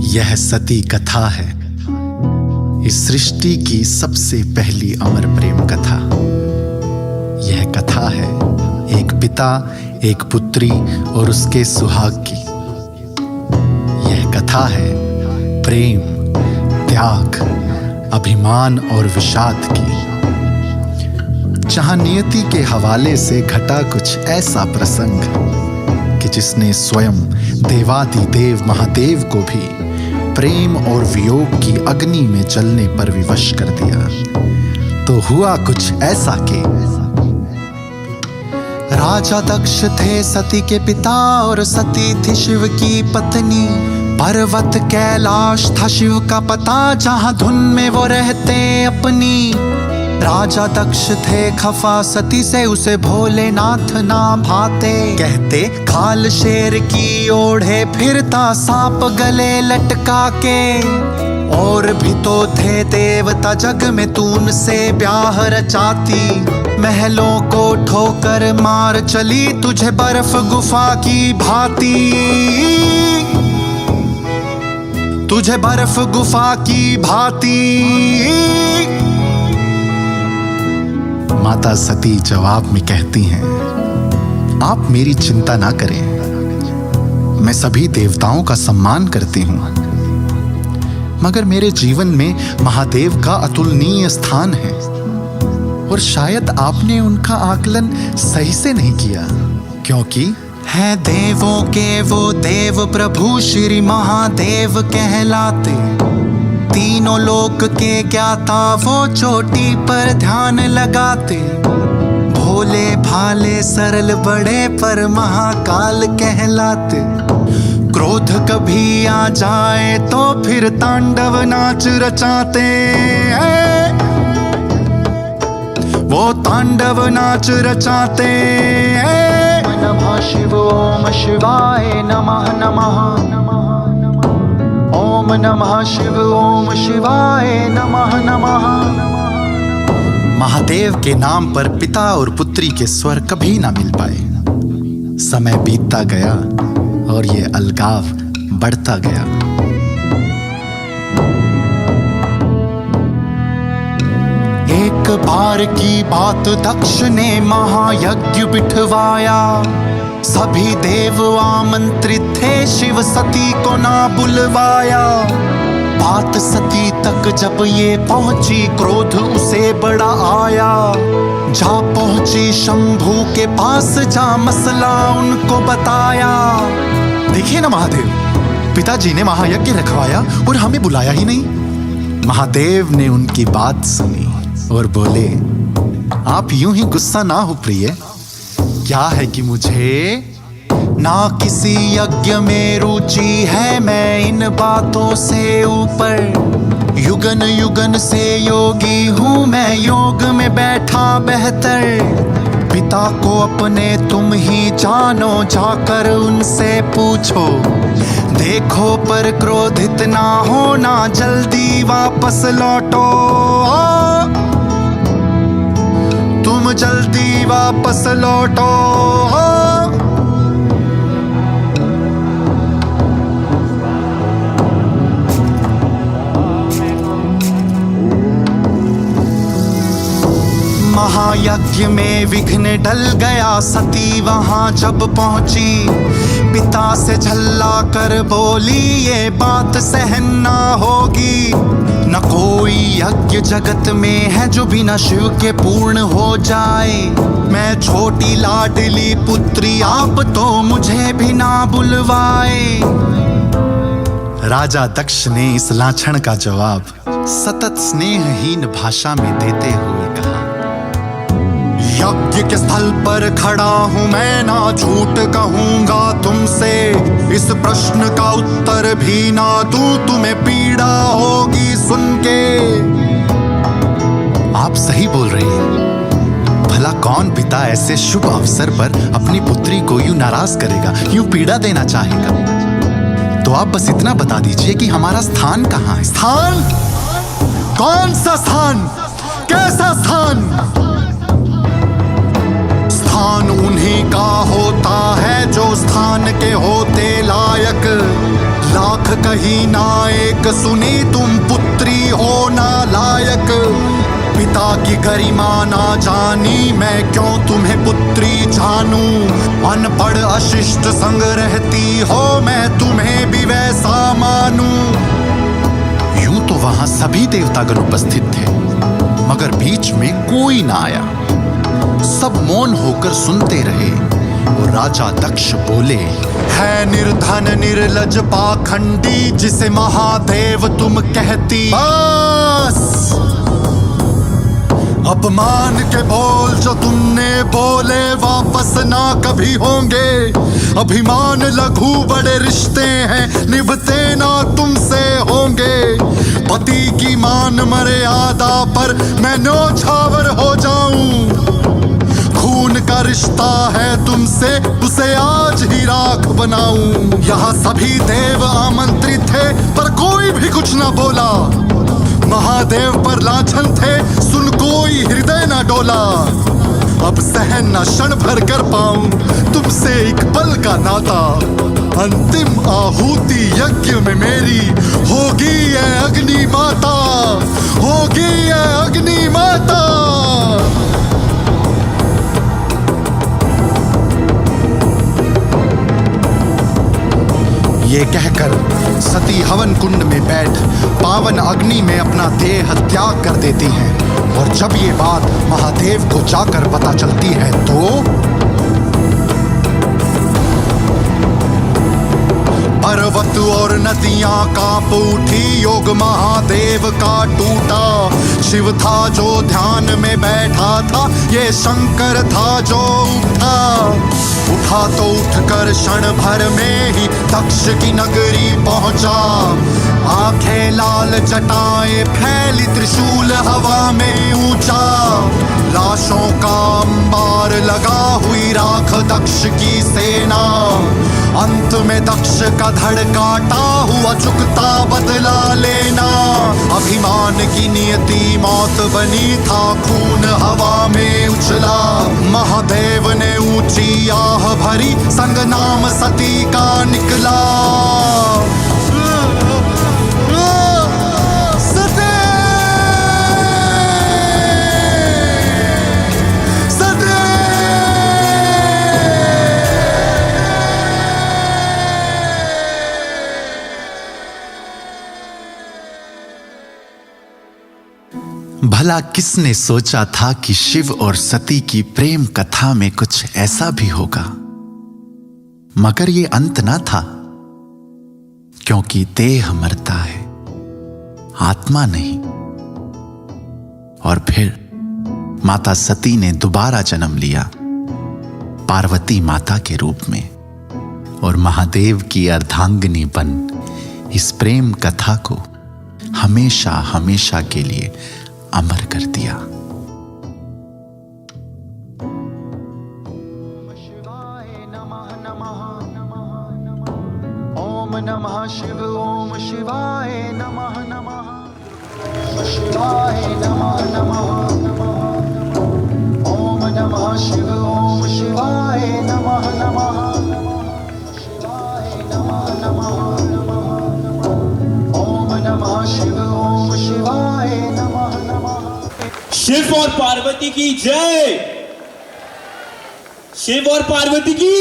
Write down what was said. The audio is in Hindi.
यह सती कथा है, इस सृष्टि की सबसे पहली अमर प्रेम कथा। यह कथा है एक पिता, एक पुत्री और उसके सुहाग की। यह कथा है प्रेम, त्याग, अभिमान और विषाद की, जहां नियति के हवाले से घटा कुछ ऐसा प्रसंग कि जिसने स्वयं देवादिदेव महादेव को भी प्रेम और वियोग की अग्नि में जलने पर विवश कर दिया। तो हुआ कुछ ऐसा कि राजा दक्ष थे सती के पिता और सती थी शिव की पत्नी। पर्वत कैलाश था शिव का पता, जहां धुन में वो रहते अपनी। राजा दक्ष थे खफा सती से, उसे भोलेनाथ ना भाते। कहते खाल शेर की ओढ़े फिरता, सांप गले लटका के। और भी तो थे देवता जग में, तून से ब्याह रचाती। महलों को ठोकर मार चली, तुझे बर्फ गुफा की भांति। तुझे बर्फ गुफा की भांति। माता सती जवाब में कहती हैं, आप मेरी चिंता ना करें, मैं सभी देवताओं का सम्मान करती हूं, मगर मेरे जीवन में महादेव का अतुलनीय स्थान है और शायद आपने उनका आकलन सही से नहीं किया, क्योंकि है देवों के वो देव प्रभु श्री महादेव कहलाते। तीनों लोक के ज्ञाता वो चोटी पर ध्यान लगाते। भोले भाले सरल बड़े पर महाकाल कहलाते। क्रोध कभी आ जाए तो फिर तांडव नाच रचाते। वो तांडव नाच रचाते। नमः शिव ओम शिवाय नमः नमः। ओम नमः शिव ओम शिवाय नमः नमः। महादेव के नाम पर पिता और पुत्री के स्वर कभी ना मिल पाए। समय बीतता गया और ये अलगाव बढ़ता गया। एक बार की बात, दक्ष ने महायज्ञ बिठवाया। सभी देव आमंत्रित थे, शिव सती को ना बुलवाया। बात सती तक जब ये पहुंची, क्रोध उसे बड़ा आया। जा पहुंची शंभू के पास, जा मसला उनको बताया। देखिए ना महादेव, पिताजी ने महायज्ञ रखवाया और हमें बुलाया ही नहीं। महादेव ने उनकी बात सुनी और बोले, आप यूं ही गुस्सा ना हो प्रिय। क्या है कि मुझे ना किसी यज्ञ में रुचि है, मैं इन बातों से ऊपर। युगन युगन से योगी हूँ मैं, योग में बैठा बेहतर। पिता को अपने तुम ही जानो, जाकर उनसे पूछो। देखो पर क्रोधित ना होना, जल्दी वापस लौटो। तुम जल्दी वापस लौटो। महायज्ञ में विघ्न डल गया, सती वहां जब पहुंची। पिता से झल्ला कर बोली, ये बात सहन ना होगी। न कोई यज्ञ जगत में है जो बिना शिव के पूर्ण हो जाए। मैं छोटी लाडली पुत्री, आप तो मुझे भी ना बुलवाए। राजा दक्ष ने इस लाछन का जवाब सतत स्नेहहीन भाषा में देते हुए कहा, यज्ञ के स्थल पर खड़ा हूं मैं, ना झूठ कहूंगा तुमसे। इस प्रश्न का उत्तर भी ना दूं, तुम्हें पीड़ा होगी सुन के। आप सही बोल रही हैं। भला कौन पिता ऐसे शुभ अवसर पर अपनी पुत्री को यूं नाराज करेगा, यूं पीड़ा देना चाहेगा। तो आप बस इतना बता दीजिए कि हमारा स्थान कहाँ है। स्थान? कौन सा स्थान? कैसा स्थान? स्थान उन्हीं का होता है जो स्थान के होते लायक। लाख कही नायक, सुनी तुम पुत्री हो नालायक। पिता की गरिमा ना जानी, मैं क्यों तुम्हें पुत्री जानूं। अनपढ़ अशिष्ट संग रहती हो, मैं तुम्हें भी वैसा मानूं। यूं तो वहां सभी देवतागण उपस्थित थे, मगर बीच में कोई ना आया। सब मौन होकर सुनते रहे और राजा दक्ष बोले, है निर्धन निर्लज पाखंडी, जिसे महादेव तुम कहती। बस अपमान के बोल जो तुमने बोले वापस ना कभी होंगे। अभिमान लघु बड़े रिश्ते हैं, निभते ना तुमसे होंगे। पति की मान मर्यादा पर मैं न्योछावर हो जाऊं। खून का रिश्ता है तुमसे, उसे आज ही राख बनाऊं। यहाँ सभी देव आमंत्रित थे, पर कोई भी कुछ ना बोला। महादेव पर लाछन थे, सुन कोई हृदय न डोला। अब सहन न क्षण भर कर पाऊं तुमसे एक पल का नाता। अंतिम आहुति यज्ञ में मेरी होगी ये अग्नि माता, होगी ये अग्नि माता। ये कहकर सती हवन कुंड में बैठ पावन अग्नि में अपना देह त्याग कर देती हैं। और जब ये बात महादेव को जाकर पता चलती है तो पर्वत और नदियां कांप उठी, योग महादेव का टूटा। शिव था जो ध्यान में बैठा था, ये शंकर था जो उठा तो उठकर क्षण भर में ही दक्ष की नगरी पहुंचा। आंखें लाल जटाएं फैली, त्रिशूल हवा में ऊंचा। लाशों का अंबार लगा, हुई राख दक्ष की सेना। अंत में दक्ष का धड़ काटा हुआ, चुकता बदला लेना। अभिमान की नियति मौत बनी, था खून हवा में उछला। महादेव ने ऊंची आह भरी, संग नाम सती का निकला। भला किसने सोचा था कि शिव और सती की प्रेम कथा में कुछ ऐसा भी होगा। मगर ये अंत ना था, क्योंकि देह मरता है, आत्मा नहीं। और फिर माता सती ने दोबारा जन्म लिया, पार्वती माता के रूप में, और महादेव की अर्धांगिनी बन इस प्रेम कथा को हमेशा हमेशा के लिए अमर कर दिया। ओम नमः शिव, ओम शिवाय नमः नमः। शिवाय नमः नमः। ओम नमः शिव, ओम शिवाय नमः नमः। शिवाय नमः नमः। ओम नमः शिव, ओम शिवाय नमः नमः। शिव और पार्वती की जय। शिव और पार्वती की